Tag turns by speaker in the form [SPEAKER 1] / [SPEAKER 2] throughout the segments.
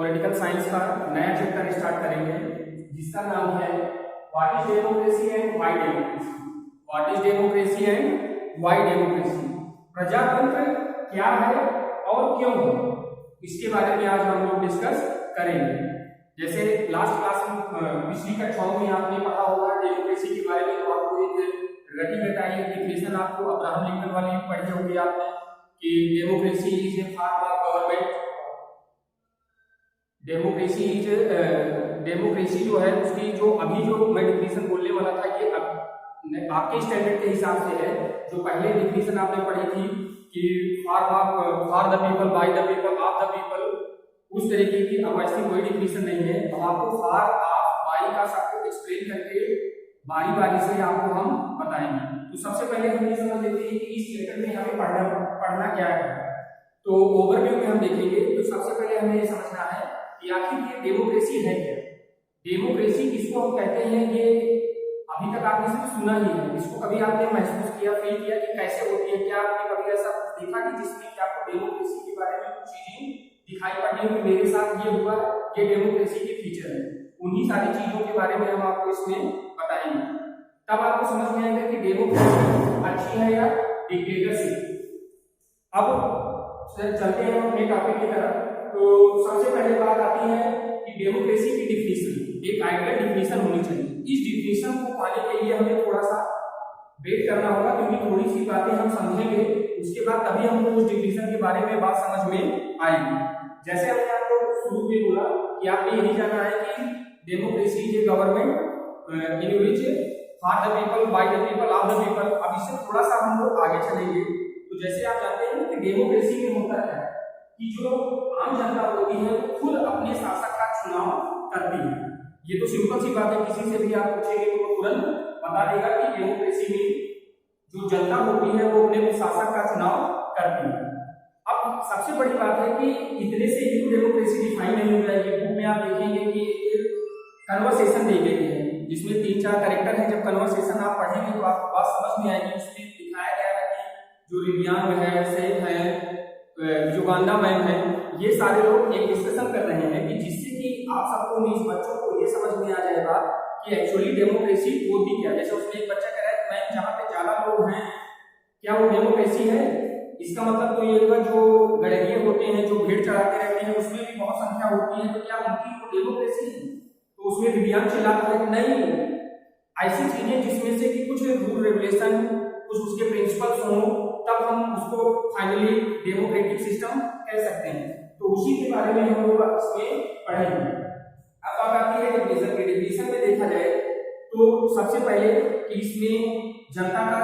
[SPEAKER 1] Political science का नया chapter start करेंगे जिसका नाम है what is democracy and why democracy. What is democracy and why democracy, प्रजातंत्र क्या है और क्यों है, इसके बारे में आज हम लोग डिस्कस करेंगे। जैसे लास्ट क्लास में पिछली कक्षाओं में आपने पढ़ा होगा डेमोक्रेसी के बारे में, तो आपको एक रटी रटाई डेफिनेशन आपको अब्राहम लिंकन वाली पढ़ी होगी आपने कि democracy is a form of government. Democracy जो है उसकी जो अभी जो मैं डिफिनेशन बोलने वाला था ये आपके स्टैंडर्ड के हिसाब से है। जो पहले डिफिनेशन आपने पढ़ी थी कि for the people, bye the people, of the people, उस तरीके की अब ऐसी कोई डिफिनेशन नहीं है। तो आपको फॉर, ऑफ, बाय का सब कुछ एक्सप्लेन करके बारी बारी से आपको हम बताएंगे। तो सबसे पहले हम ये समझ लेते हैं कि इस चैप्टर में हमें पढ़ना क्या है। तो ओवरव्यू में हम देखेंगे। तो सबसे पहले हमें ये समझना है कि आखिर ये डेमोक्रेसी है क्या। डेमोक्रेसी किसको हम कहते हैं, ये अभी तक आपने सिर्फ सुना ही है, इसको कभी आपने महसूस किया, फील किया कि कैसे होती है? क्या आपने कभी ऐसा देखा कि जिसमें कि आपको डेमोक्रेसी के बारे में कुछ चीजें दिखाई पड़ी कि मेरे साथ ये हुआ, ये डेमोक्रेसी के फीचर है? उन्हीं सारी चीजों के बारे में हम आपको इसमें बताएंगे। तब आपको समझ में आएगा कि डेमोक्रेसी अच्छी है या डिक्टेटरशिप। अब चलते हैं अपने टॉपिक की तरफ। तो सबसे पहले बात आती है कि डेमोक्रेसी की डिफिनेशन, एक आइडियल डिफिनेशन होनी चाहिए। इस डिफिनेशन को पाने के लिए हमें थोड़ा सा वेट करना होगा, क्योंकि थोड़ी सी बातें हम समझेंगे, उसके बाद तभी हमको उस डिफिनेशन के बारे में बात समझ में आएगी। जैसे हमने आपको शुरू में बोला कि आपने यही जाना है कि democracy is a government in which for the people, bye the people, of the people. अब इससे थोड़ा सा हम लोग आगे चलेंगे। तो जैसे आप जानते हैं कि डेमोक्रेसी में होता है कि जो आम जनता होती है वो खुद अपने शासक का चुनाव करती है। ये तो सिंपल सी बात है, किसी से भी आप पूछेंगे तो तुरंत बता देगा कि डेमोक्रेसी में जो जनता होती है वो अपने शासक का चुनाव करती है। अब सबसे बड़ी बात है कि इतने से ही डेमोक्रेसी डिफाइन नहीं हो जाएगी। बुक में आप देखेंगे कि एक कन्वर्सेशन दी गई है जिसमें 3-4 कैरेक्टर हैं। जब कन्वर्सेशन आप पढ़ेंगे तो आपको बात समझ में आएगी। उसमें दिखाया गया है कि जो रिबियान है, सेफ है, युगांडा मैन है, ये सारे लोग एक डिस्कशन कर रहे हैं कि जिससे कि आप सबको, इस बच्चों को ये समझ में आ जाएगा कि एक्चुअली डेमोक्रेसी होती क्या। जैसे उसमें एक बच्चा कह रहा है मैम जहाँ पे ज्यादा लोग हैं क्या वो डेमोक्रेसी है? इसका मतलब तो ये हुआ जो गड़ेरिये होते हैं, जो भीड़ चढ़ाते रहते हैं, उसमें भी बहुत संख्या होती है, तो क्या उनकी तो डेमोक्रेसी है? तो उसमें विज्ञान चिल्लाता है नहीं, ऐसी चीजें जिसमें से कि कुछ रूल रेगुलेशन, कुछ उसके प्रिंसिपल्स हों, तब हम उसको फाइनली डेमोक्रेटिक सिस्टम कह सकते हैं। तो उसी के बारे में हम लोग इसमें पढ़ेंगे। अब बात आती है डिवीजन के। डिवीजन में देखा जाए तो सबसे पहले कि इसमें जनता का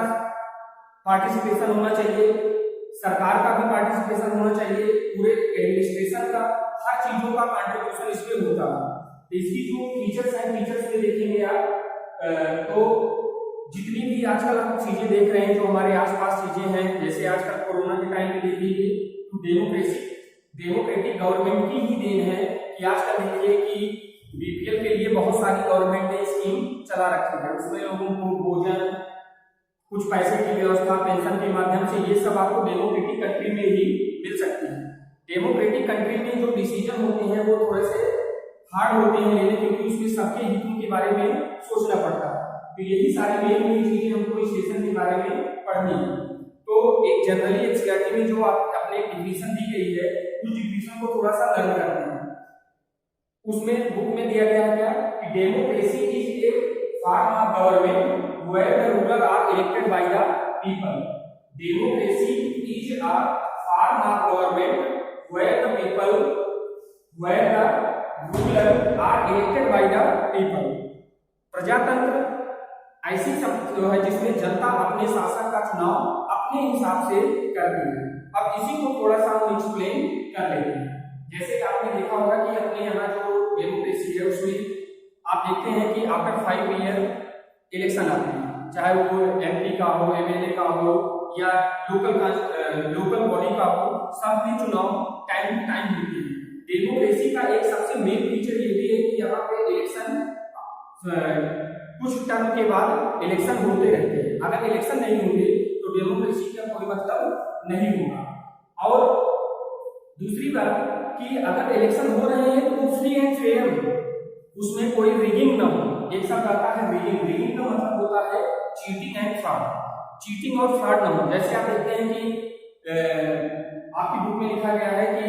[SPEAKER 1] पार्टिसिपेशन होना चाहिए, सरकार का भी पार्टिसिपेशन होना चाहिए, पूरे एडमिनिस्ट्रेशन का, हर चीजों का कंट्रीब्यूशन इसमें होता है। इसकी जो फीचर्स हैं, फीचर्स में देखेंगे आप तो जितनी भी आजकल हम चीजें देख रहे हैं, जो हमारे आसपास चीजें हैं, जैसे आजकल कोरोना के टाइम में देखिए तो डेमोक्रेटिक गवर्नमेंट की ही देन है कि आजकल देखिए कि बीपीएल के लिए बहुत सारी गवर्नमेंट ने स्कीम चला रखी है। उसमें लोगों को भोजन, कुछ पैसे की व्यवस्था, पेंशन के माध्यम से, ये सब आपको डेमोक्रेटिक कंट्री में ही मिल सकती है। डेमोक्रेटिक कंट्री में जो डिसीजन होते हैं वो थोड़े से हार्ड होते हैं लेने, क्योंकि उसमें सबके हितों के बारे में सोचना पड़ता है। तो यही सारी मेन चीजें हमको इस सेशन के बारे में पढ़नी है। तो एक जनरली एनसीईआरटी में जो अपने डिफिनेशन दी गई है, उस डिफिनेशन को थोड़ा सा लर्न करते हैं। उसमें बुक में दिया गया है क्या कि democracy is a form of government where the ruler are elected by the people. Democracy is a form of government where the ruler are elected by the people. प्रजातंत्र ऐसी जो है जिसमें जनता अपने शासक का चुनाव अपने हिसाब से करती है। अब इसी को थोड़ा सा हम एक्सप्लेन कर लेते हैं। जैसे कि आपने देखा होगा कि अपने यहाँ जो डेमोक्रेसी है उसमें आप देखते हैं कि आफ्टर 5 ईयर इलेक्शन आते हैं, चाहे वो एमपी का हो, एमएलए का हो या लोकल बॉडी का हो, सब में चुनाव टाइम टू टाइम होती है। डेमोक्रेसी का एक सबसे मेन फीचर ये भी है कि यहाँ पे इलेक्शन कुछ टर्म के बाद इलेक्शन होते रहते हैं। अगर इलेक्शन नहीं होंगे तो डेमोक्रेसी का कोई मतलब नहीं होगा। और दूसरी बात कि अगर इलेक्शन हो रहे हैं तो वो फ्री एंड फेयर हो, उसमें कोई रिगिंग ना हो। एक शब्द आता है रिगिंग, रिगिंग का मतलब होता है चीटिंग एंड फ्रॉड, चीटिंग और फ्रॉड ना हो। जैसे आप देखते हैं कि आपकी बुक में लिखा गया है कि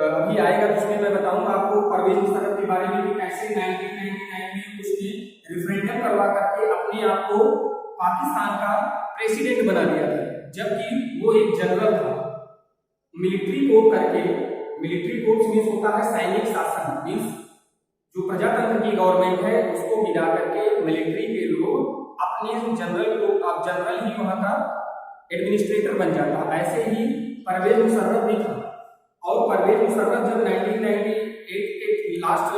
[SPEAKER 1] अभी आएगा तो उसमें मैं बताऊंगा आपको परवेज मुशर्रफ के बारे में कि कैसे 1999 में उसने रेफरेंडम करवा करके अपने आप को पाकिस्तान का प्रेसिडेंट बना दिया था, जबकि वो एक जनरल था। मिलिट्री कोप करके, मिलिट्री कोप मीन्स होता है सैनिक शासन, मीन्स जो प्रजातंत्र की गवर्नमेंट है उसको गिरा करके मिलिट्री के लोग अपने जनरल को, अब जनरल ही वहां का एडमिनिस्ट्रेटर बन जाता। ऐसे ही परवेज मुशर्रफ भी था। और परवेज मुशर्रफ जब 1998 के लास्ट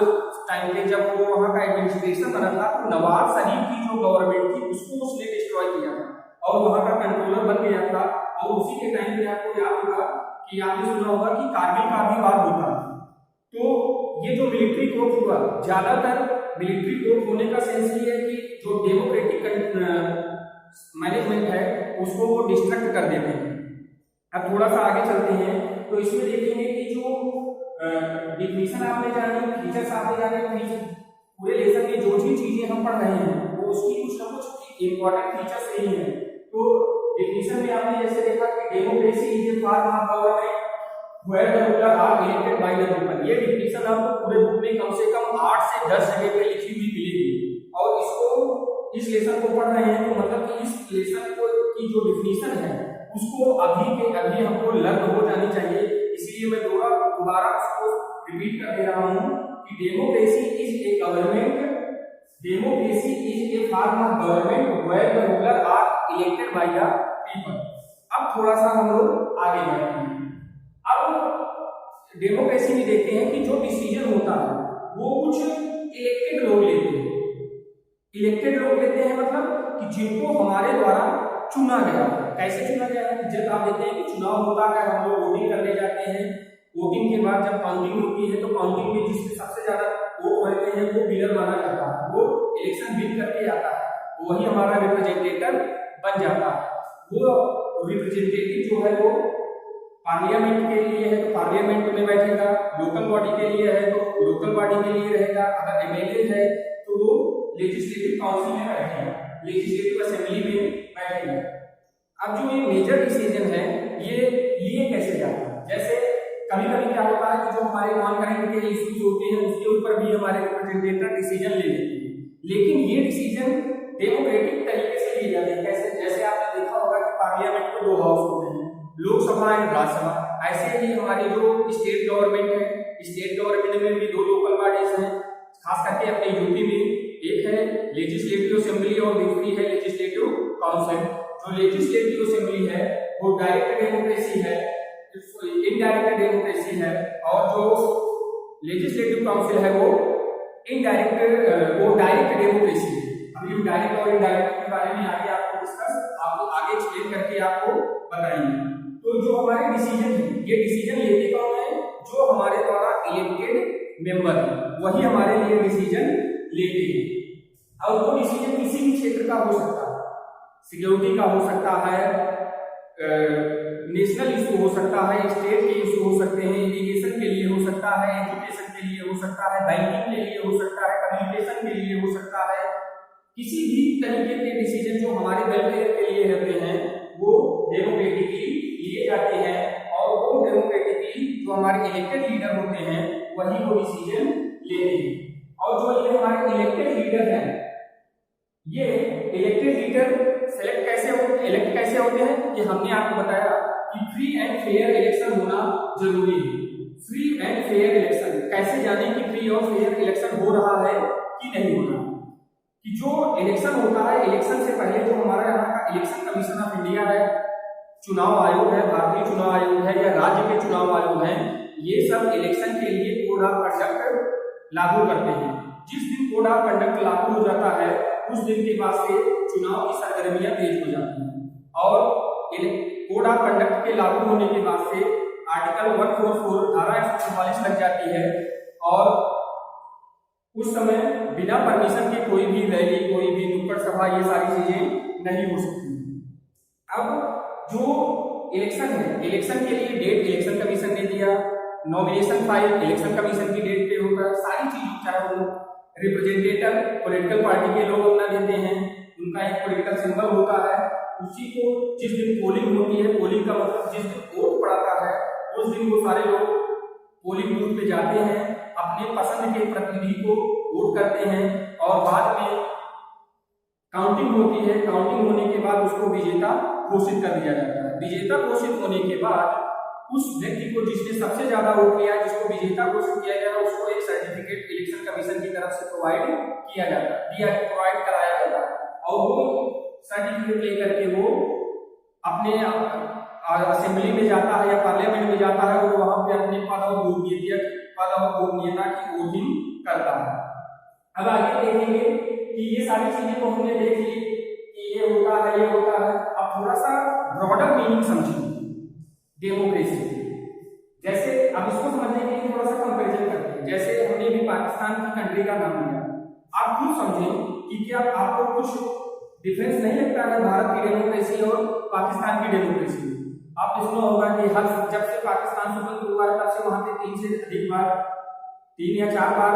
[SPEAKER 1] टाइम पे जब वो वहां का एडमिनिस्ट्रेशन बना था तो नवाज शरीफ की जो गवर्नमेंट थी उसको उसने डिस्ट्रॉय किया था और वहां का कंट्रोलर बन गया था। और उसी के टाइम पे आपको याद होगा कि आपने सुना होगा कि कारगिल का भी वार होता है। तो ये जो मिलिट्री कोप हुआ, ज्यादातर मिलिट्री कोप होने का सेंस ये है कि जो डेमोक्रेटिक मैनेजमेंट है उसको वो डिस्ट्रक्ट कर देते हैं। अब थोड़ा सा आगे चलते हैं तो इसमें देखेंगे कि जो डिफिनेशन आपने जानी, फीचर्स आपने जाने, पूरे लेसन में जो भी चीजें हम पढ़ रहे हैं वो उसकी कुछ ना कुछ इंपॉर्टेंट फीचर्स यही है। तो डिफिनेशन में आपने जैसे देखा कि democracy is a form of government where the ruler are elected by the people. ये डिफिनेशन आपको पूरे बुक में कम से कम 8 से 10 जगह पे लिखी हुई मिलेगी। और इसको, इस लेसन को पढ़ रहे हैं तो मतलब कि इस लेसन को की जो डिफिनेशन है उसको अभी के अभी हमको लर्न हो जानी चाहिए। इसलिए मैं दोबारा उसको रिपीट कर दे रहा हूं कि democracy is a government, democracy is a form of government where the ruler are elected by the people. अब थोड़ा सा हम लोग आगे बढ़ते हैं। अब डेमोक्रेसी में देखते हैं कि जो डिसीजन होता है वो कुछ इलेक्टेड लोग लेते हैं। इलेक्टेड लोग लेते हैं मतलब कि जिनको हमारे द्वारा चुना गया। कैसे चुना गया है? जब आप देखते हैं कि चुनाव होता है, हम लोग वोटिंग करने जाते हैं, वोटिंग के बाद जब काउंटिंग होती है तो काउंटिंग में जिसके सबसे ज्यादा वोट होते हैं वो विनर माना जाता है, वो इलेक्शन विन करके आता है, वही हमारा रिप्रेजेंटेटिव बन जाता है। वो रिप्रेजेंटेटिव जो है वो पार्लियामेंट के लिए है तो पार्लियामेंट में बैठेगा, लोकल बॉडी के लिए है तो लोकल बॉडी के लिए रहेगा, अगर एमएलए है तो वो लेजिस्लेटिव काउंसिल में बैठेगा, लेजिस्लेटिव असेंबली में बैठेगा। अब जो ये मेजर डिसीजन है ये लिए कैसे जाता है? जैसे कभी कभी क्या होता है कि जो हमारे नॉन करेंट के इश्यूज होते हैं उसके ऊपर भी हमारे रिप्रेजेंटेटिव डिसीजन ले लेते हैं, लेकिन ये डिसीजन डेमोक्रेटिक तरीके से लिए जाते हैं। कैसे? जैसे आपने देखा होगा कि पार्लियामेंट में 2 हाउस होते हैं, लोकसभा एंड राज्यसभा। ऐसे ही हमारी जो स्टेट गवर्नमेंट है, स्टेट गवर्नमेंट में भी 2 लोकल बॉडीज हैं, खास करके अपने यूपी में एक है लेजिस्लेटिव असेंबली और दूसरी है लेजिस्लेटिव काउंसिल। जो लेजिस्लेटिव असेंबली है वो डायरेक्ट डेमोक्रेसी है, इनडायरेक्ट डेमोक्रेसी है, और जो लेजिस्लेटिव काउंसिल है वो इनडायरेक्ट, वो डायरेक्ट डेमोक्रेसी है। अभी हम डायरेक्ट और इनडायरेक्ट के बारे में आगे आपको डिस्कस, आपको आगे एक्सप्लेन करके आपको बताएंगे। तो जो हमारे डिसीजन है ये डिसीजन लेते कौन है? जो हमारे द्वारा इलेक्टेड मेंबर है वही हमारे लिए डिसीजन लेते हैं। और वो डिसीजन किसी भी क्षेत्र का हो सकता है, सिक्योरिटी का हो सकता है, नेशनल इशू हो सकता है, स्टेट के इशू हो सकते हैं, इरिगेशन के लिए हो सकता है, एजुकेशन के लिए हो सकता है, बैंकिंग के लिए हो सकता है, कम्युनिकेशन के लिए हो सकता है। किसी भी तरीके के डिसीजन जो हमारे वेलफेयर के लिए होते हैं वो डेमोक्रेटिकली लिए जाते हैं, और वो डेमोक्रेटिकली जो हमारे इलेक्टेड लीडर होते हैं वही वो डिसीजन लेते हैं। और जो ये हमारे इलेक्टेड लीडर हैं, ये इलेक्टेड लीडर सेलेक्ट कैसे होते, इलेक्ट कैसे होते हैं कि हमने आपको बताया कि फ्री एंड फेयर इलेक्शन होना जरूरी है। फ्री एंड फेयर इलेक्शन कैसे जाने कि फ्री और फेयर इलेक्शन हो रहा है कि नहीं हो रहा? कि जो इलेक्शन होता है, इलेक्शन से पहले जो हमारा यहाँ का इलेक्शन कमीशन ऑफ इंडिया है, चुनाव आयोग है, भारतीय चुनाव आयोग है या राज्य के चुनाव आयोग है, ये सब इलेक्शन के लिए कोड ऑफ कंडक्ट लागू करते हैं। जिस दिन कोड ऑफ कंडक्ट लागू हो जाता है उस दिन के बाद से चुनाव की सरगर्मियां तेज हो जाती हैं। और कोड ऑफ कंडक्ट के लागू होने के बाद से आर्टिकल 144 धारा 144 लग जाती है, और उस समय बिना परमिशन के कोई भी रैली, कोई भी नुक्कड़ सभा, ये सारी चीजें नहीं हो सकती। अब जो इलेक्शन है, इलेक्शन के लिए डेट इलेक्शन कमीशन ने दिया, नॉमिनेशन फाइल इलेक्शन कमीशन की डेट पे होगा, सारी चीजों चाहे वो रिप्रेजेंटेटिव पॉलिटिकल पार्टी के लोग अपना देते हैं, उनका एक पॉलिटिकल सिंबल होता है, उसी को जिस दिन पोलिंग होती है, पोलिंग का मतलब जिस दिन वोट पड़ता है उस दिन वो सारे लोग पोलिंग बूथ पे जाते हैं, अपने पसंद के प्रतिनिधि को वोट करते हैं और बाद में काउंटिंग होती है, काउंटिंग होने के बाद उसको विजेता घोषित कर दिया जाता है। विजेता घोषित होने के बाद उस व्यक्ति को जिसने सबसे ज्यादा वोट किया है, जिसको विजेता घोषित किया गया है, उसको एक सर्टिफिकेट इलेक्शन कमीशन की तरफ से प्रोवाइड किया जाता है, प्रोवाइड कराया जाता है और वो सर्टिफिकेट लेकर के वो अपने असेंबली में जाता है या पार्लियामेंट में जाता है और वहां पे अपने पद और गोपनीयता की ओथिंग करता है। अब आगे देखेंगे कि ये सारी चीजें तो हमने देख ली कि ये होता है, ये होता है। अब थोड़ा सा ब्रॉडर मीनिंग समझिए डेमोक्रेसी। जैसे अब इसको समझने के लिए थोड़ा सा कंपैरिजन करते हैं। जैसे हमने भी पाकिस्तान की कंट्री का नाम लिया, आप खुद समझें कि क्या आपको कुछ डिफरेंस नहीं लगता है भारत की डेमोक्रेसी और पाकिस्तान की डेमोक्रेसी? आपने सुना होगा कि हर जब से पाकिस्तान स्वतंत्र हुआ है तब से वहां पे 3 से अधिक बार, 3 या 4 बार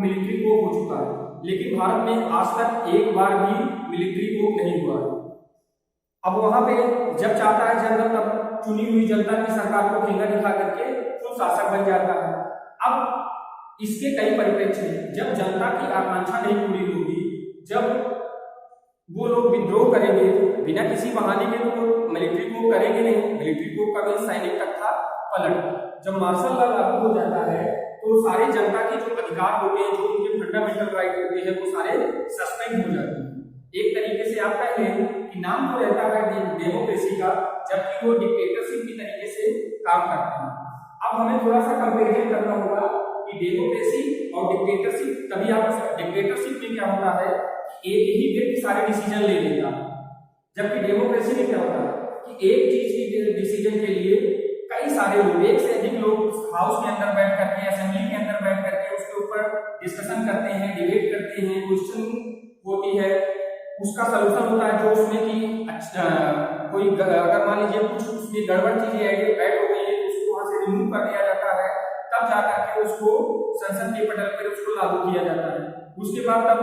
[SPEAKER 1] मिलिट्री कोप हो चुका है, लेकिन भारत में आज तक एक बार भी मिलिट्री कोप नहीं हुआ है। अब वहां पे जब चाहता है जनता तब चुनी हुई जनता की सरकार को फिंगर दिखा करके खुद शासक बन जाता है। अब इसके कई परिप्रेक्ष्य हैं। जब जनता की आकांक्षा नहीं पूरी होगी, जब वो लोग विद्रोह करेंगे बिना किसी बहाने के, तो मिलिट्री को करेंगे नहीं। मिलिट्री को कभी सैनिक तख्ता पलट। जब मार्शल लॉ लागू हो जाता है तो सारे जनता के जो अधिकार होते हैं, जो उनके फंडामेंटल राइट होते हैं, वो सारे सस्पेंड हो जाते हैं। एक तरीके से आप कह लें कि नाम तो रहता है डेमोक्रेसी का, जबकि वो डिक्टेटरशिप की तरीके से काम करते हैं। अब हमें थोड़ा सा कंपेरिजन करना होगा कि डेमोक्रेसी और डिक्टेटरशिप। तभी आप डिक्टेटरशिप में क्या होता है, एक ही व्यक्ति सारे डिसीजन ले लेता, जबकि डेमोक्रेसी में क्या होता है कि एक चीज की डिसीजन के लिए कई सारे लोग, एक से अधिक लोग हाउस के अंदर बैठ करके, असेंबली के अंदर बैठ करके उसके ऊपर डिस्कशन करते हैं, डिबेट करते हैं, क्वेश्चन होती है, उसका सलूशन होता है। जो उसमें कि कोई अगर मान लीजिए कुछ उसमें गड़बड़ चीजें ऐड हो गई है तो उसको वहां से रिमूव कर दिया जाता है, तब जाकर के उसको संसद के पटल पर उसको लागू किया जाता है। उसके बाद तब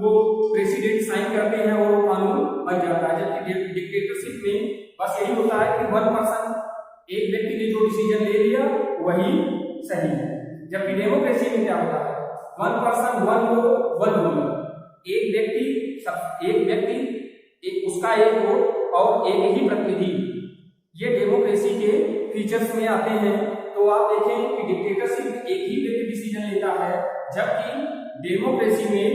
[SPEAKER 1] वो प्रेसिडेंट साइन करते हैं और वो कानून बन जाता है। जबकि डिक्टेटरशिप में बस यही होता है कि 1% एक व्यक्ति ने जो डिसीजन ले लिया वही सही है। जबकि डेमोक्रेसी में क्या होता है, 1% 1 वोट 1 रूलर, एक व्यक्ति उसका एक वोट और एक ही प्रतिनिधि। ये डेमोक्रेसी के फीचर्स में आते हैं। तो आप देखें कि डिक्टेटरशिप में एक ही व्यक्ति डिसीजन लेता है, जबकि डेमोक्रेसी में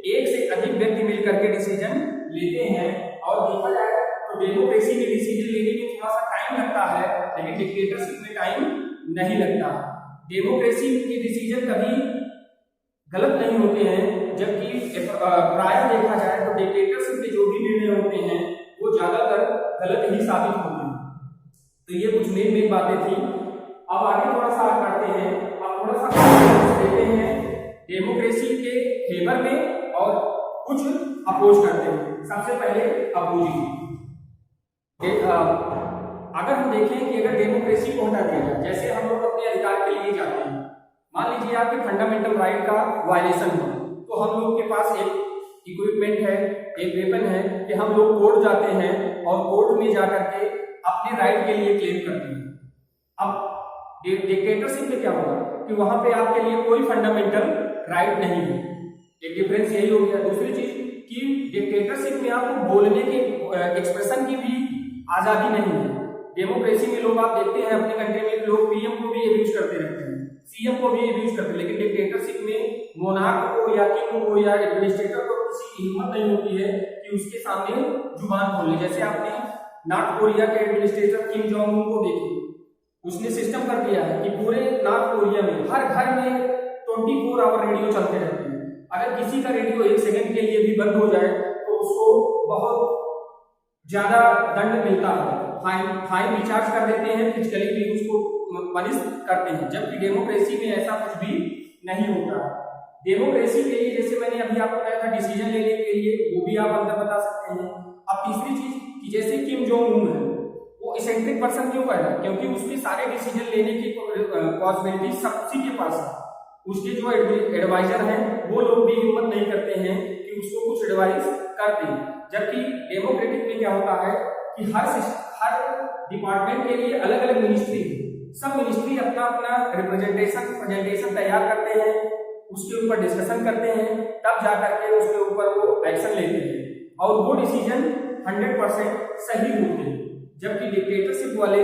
[SPEAKER 1] एक से अधिक व्यक्ति मिलकर के डिसीजन लेते हैं। और देखा जाए तो डेमोक्रेसी में डिसीजन लेने में थोड़ा सा टाइम लगता है, लेकिन डिक्टेटरशिप में टाइम नहीं लगता। डेमोक्रेसी के डिसीजन कभी गलत नहीं होते हैं, जबकि प्रायः देखा जाए तो डिक्टेटरशिप में जो भी निर्णय होते हैं वो ज्यादातर गलत ही साबित होते हैं। तो ये कुछ मेन बातें थी। अब आगे थोड़ा सा करते हैं, अब थोड़ा सा देखते हैं डेमोक्रेसी के फेवर में और कुछ अपोज करते हैं। सबसे पहले अपोजिंग। अगर हम देखें कि अगर डेमोक्रेसी को हटा दिया जाए, जैसे हम लोग अपने अधिकार के लिए जाते हैं, मान लीजिए आपके फंडामेंटल राइट का वायलेशन हो, तो हम लोग के पास एक इक्विपमेंट है, एक वेपन है कि हम लोग कोर्ट जाते हैं और कोर्ट में जाकर के अपने राइट के लिए क्लेम करते हैं। अब डिक्टेटरशिप में क्या होगा कि वहां पे आपके लिए कोई फंडामेंटल राइट नहीं है। एक डिफरेंस यही हो गया। दूसरी चीज कि डिक्टेटरशिप में आपको बोलने के एक्सप्रेशन की भी आजादी नहीं है। डेमोक्रेसी में लोग आप देखते हैं अपनी कंट्री में लोग पीएम को भी एब्यूज करते रहते हैं, सीएम को भी एब्यूज करते हैं, लेकिन डिक्टेटरशिप में मोनार्क को या किंग को या एडमिनिस्ट्रेटर को किसी की हिम्मत नहीं होती है कि उसके सामने जुबान खोले। जैसे आपने नॉर्थ कोरिया के एडमिनिस्ट्रेटर किम जोंग उन को देखिए, उसने सिस्टम कर दिया है कि पूरे नॉर्थ कोरिया में हर घर में 24 आवर रेडियो चलते रहते हैं। अगर किसी का रेडियो 1 सेकंड के लिए भी बंद हो जाए तो उसको बहुत ज्यादा दंड मिलता है, फाइन रिचार्ज कर देते हैं, फिजिकली भी उसको पनिश करते हैं। जबकि डेमोक्रेसी में ऐसा कुछ भी नहीं होता। डेमोक्रेसी के लिए जैसे मैंने अभी आपको कहा था डिसीजन लेने के लिए वो भी आप अंदर बता सकते हैं। अब तीसरी चीज कि जैसे किम जोंग उन है, वो इस इसेंट्रिक पर्सन क्यों कहना, क्योंकि उसके सारे डिसीजन लेने की पॉसिबिलिटी सबसे के पास है। उसके जो एडवाइजर हैं वो लोग भी हिम्मत नहीं करते हैं कि उसको कुछ एडवाइस कर दें। जबकि डेमोक्रेटिक में क्या होता है कि हर डिपार्टमेंट के लिए अलग अलग मिनिस्ट्री है, सब मिनिस्ट्री अपना अपना प्रेजेंटेशन तैयार करते हैं, उसके ऊपर डिस्कशन करते हैं, तब जाकर के उसके ऊपर वो एक्शन लेते हैं और वो डिसीजन 100% सही होते हैं। जबकि डिक्टेटरशिप वाले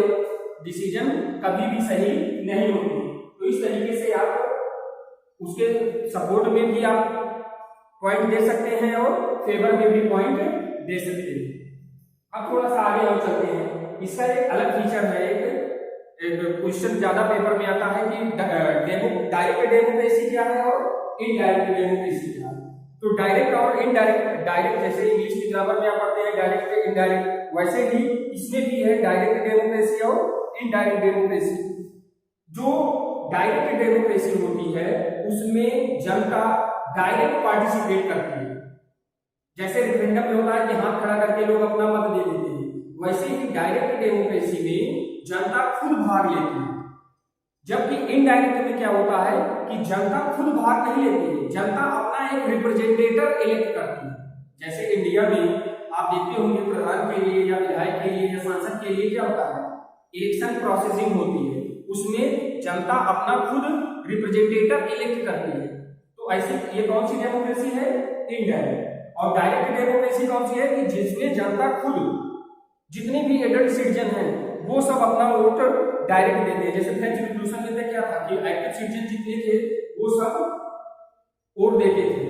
[SPEAKER 1] डिसीजन कभी भी सही नहीं होते। तो इस तरीके से आप उसके सपोर्ट में भी आप पॉइंट दे सकते हैं और फेवर में भी पॉइंट दे सकते हैं। अब थोड़ा सा आगे और चलते हैं। इसका एक अलग फीचर है, एक क्वेश्चन ज्यादा पेपर में आता है कि डायरेक्ट डेमोक्रेसी क्या है और इनडायरेक्ट डेमोक्रेसी क्या है। तो डायरेक्ट और इनडायरेक्ट, डायरेक्ट जैसे इंग्लिश की ग्रामर में आप पढ़ते हैं डायरेक्ट इनडायरेक्ट, वैसे ही इसमें भी है डायरेक्ट डेमोक्रेसी और इनडायरेक्ट डेमोक्रेसी। जो डायरेक्ट डेमोक्रेसी होती है उसमें जनता डायरेक्ट पार्टिसिपेट करती है, जैसे रेफरेंडम में होता है कि हाथ खड़ा करके लोग अपना मत दे देते हैं, वैसे ही डायरेक्ट डेमोक्रेसी में जनता खुद भाग लेती है। जबकि इनडायरेक्ट में क्या होता है कि जनता खुद भाग नहीं लेती है, जनता अपना एक रिप्रेजेंटेटिव इलेक्ट करती है। जैसे इंडिया में आप देखते होंगे प्रधान के लिए या विधायक के लिए या सांसद के लिए क्या होता है, इलेक्शन प्रोसेसिंग होती है, उसमें जनता अपना खुद रिप्रेजेंटेटिव इलेक्ट करती है। तो ऐसी ये कौन सी डेमोक्रेसी है, इनडायरेक्ट। और डायरेक्ट डेमोक्रेसी कौन सी है कि जिसमें जनता खुद, जितने भी एडल्ट सिटीजन हैं वो सब अपना वोट डायरेक्ट देते हैं। जैसे फ्रेंच रिवॉल्यूशन में क्या था कि एक्टिव सिटीजन जितने थे वो सब वोट देते थे।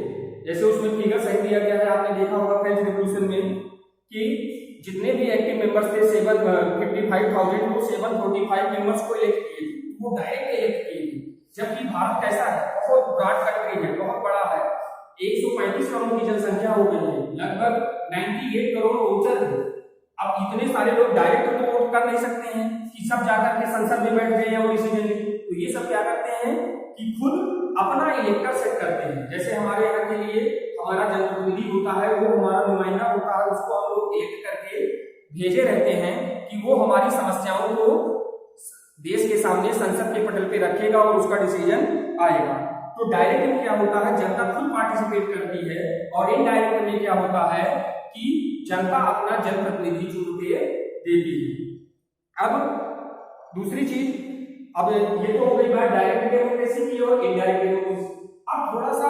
[SPEAKER 1] जैसे उसमें फिगर सही दिया गया है, आपने देखा होगा फ्रेंच रिवॉल्यूशन में कि जितने भी एक्टिव मेंबर्स थे 755,000 वो 745 मेंबर्स को इलेक्ट किए थे, वो डायरेक्ट इलेक्ट किए थे। जबकि भारत कैसा है, बहुत ब्रॉड कंट्री है, बहुत बड़ा है, 135 करोड़ की जनसंख्या हो गई है, लगभग 98 करोड़ वोटर है। अब इतने सारे लोग डायरेक्ट तो वोट कर नहीं सकते हैं कि सब जाकर के संसद में बैठ जाए और डिसीजन ले। तो ये सब क्या करते हैं कि खुद अपना इलेक्टर सेट करते हैं। जैसे हमारे यहाँ के लिए हमारा जनप्रतिनिधि होता है, वो हमारा नुमाइंदा होता है, उसको हम लोग इलेक्ट करके भेजे रहते हैं कि वो हमारी समस्याओं को देश के सामने संसद के पटल पे रखेगा और उसका डिसीजन आएगा। तो डायरेक्ट में क्या होता है, जनता खुद पार्टिसिपेट करती है, और इनडायरेक्ट में क्या होता है कि जनता अपना जनप्रतिनिधि चुन के देती है। अब दूसरी चीज, अब ये तो हो गई बात डायरेक्ट डेमोक्रेसी की और इनडायरेक्ट डेमोक्रेसी। अब थोड़ा सा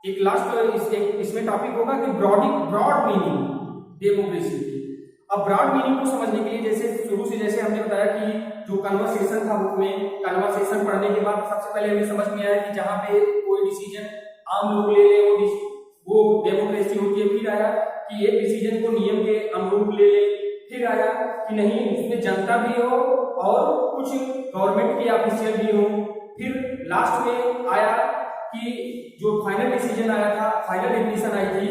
[SPEAKER 1] एक लास्ट इसमें टॉपिक होगा कि ब्रॉड मीनिंग डेमोक्रेसी की। अब ब्रॉड मीनिंग को समझने के लिए जैसे शुरू से जैसे हमने बताया कि जो कन्वर्सेशन था बुक में, कन्वर्सेशन पढ़ने के बाद सबसे पहले हमें समझ में आया कि जहां पे कोई डिसीजन आम लोग ले ले वो डेमोक्रेसी होती है। फिर आया कि एक डिसीजन को नियम के अनुरूप ले ले। फिर आया कि नहीं, उसमें जनता भी हो और कुछ गवर्नमेंट के ऑफिशियल भी हो। फिर लास्ट में आया कि जो फाइनल डिसीजन आया था, फाइनल डेफिनेशन आई थी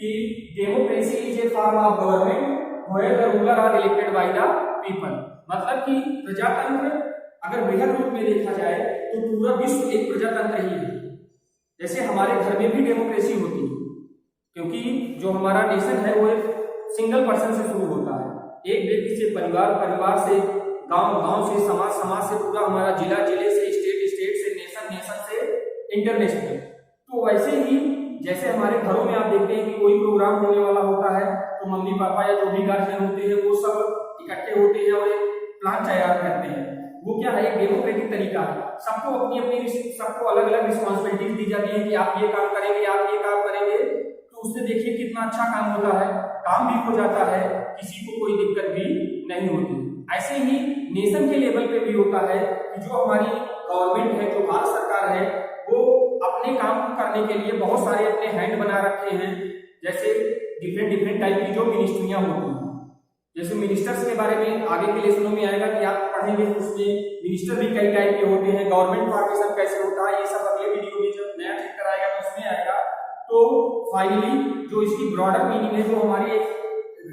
[SPEAKER 1] कि democracy is a form of government where the ruler are elected by the people. मतलब कि प्रजातंत्र अगर बृहद रूप में देखा जाए तो पूरा विश्व एक प्रजातंत्र ही है। जैसे हमारे घर में भी डेमोक्रेसी होती है, क्योंकि जो हमारा नेशन है वो एक सिंगल पर्सन से शुरू होता है, एक व्यक्ति से, परिवार, परिवार से, गांव, गांव से, समाज, समाज से, पूरा हमारा जिला, जिले से, स्टेट, स्टेट से, नेशन, नेशन से इंटरनेशनल। तो वैसे ही जैसे हमारे घरों में आप देखते हैं कि कोई प्रोग्राम होने वाला होता है तो मम्मी पापा या जो भी गार्जियन होते हैं वो सब इकट्ठे होते हैं और एक प्लान तैयार करते हैं। वो क्या है, एक डेमोक्रेटिक तरीका है। सबको अपनी अपनी, सबको अलग अलग रिस्पॉन्सिबिलिटीज दी जाती है कि आप ये काम करेंगे, आप ये काम करेंगे। तो उससे देखिए कितना अच्छा काम होता है, काम भी हो जाता है, किसी को कोई दिक्कत भी नहीं होती। ऐसे ही नेशन के लेवल पे भी होता है कि जो हमारी गवर्नमेंट है, जो भारत सरकार है, वो अपने काम को करने के लिए बहुत सारे अपने हैंड बना रखे हैं। जैसे डिफरेंट टाइप की जो मिनिस्ट्रियां होती हैं, जैसे मिनिस्टर्स के बारे में आगे के लेसनों में आएगा कि आप पढ़ेंगे, उसमें मिनिस्टर भी कई टाइप के होते हैं, गवर्नमेंट फॉर्मेशन कैसे होता है, ये सब अगले वीडियो में जब नया चैप्टर आएगा तो उसमें आएगा। तो फाइनली जो इसकी ब्रॉडर मीनिंग है, जो हमारी एक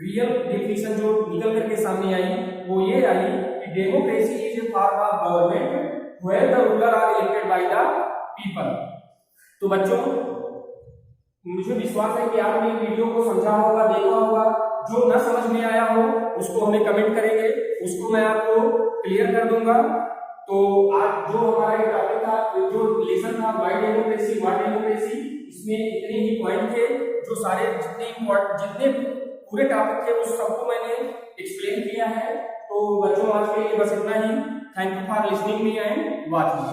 [SPEAKER 1] रियल डेफिनेशन जो निकल करके सामने आई, वो ये आई कि democracy is a form of government where the ruler are elected by the people. तो बच्चों, मुझे विश्वास है कि आपने वीडियो को समझा होगा, देखा होगा जो ना समझ में आया हो उसको हमें कमेंट करेंगे, उसको मैं आपको क्लियर कर दूंगा। तो आज जो हमारा एक टॉपिक था, जो लेसन था वाइड डेमोक्रेसी व्हाट डेमोक्रेसी, इसमें इतने ही पॉइंट थे जो सारे जितने पूरे टॉपिक थे उस सबको मैंने एक्सप्लेन किया है। तो बच्चों आज के लिए बस इतना ही। Thank you for listening me and watching.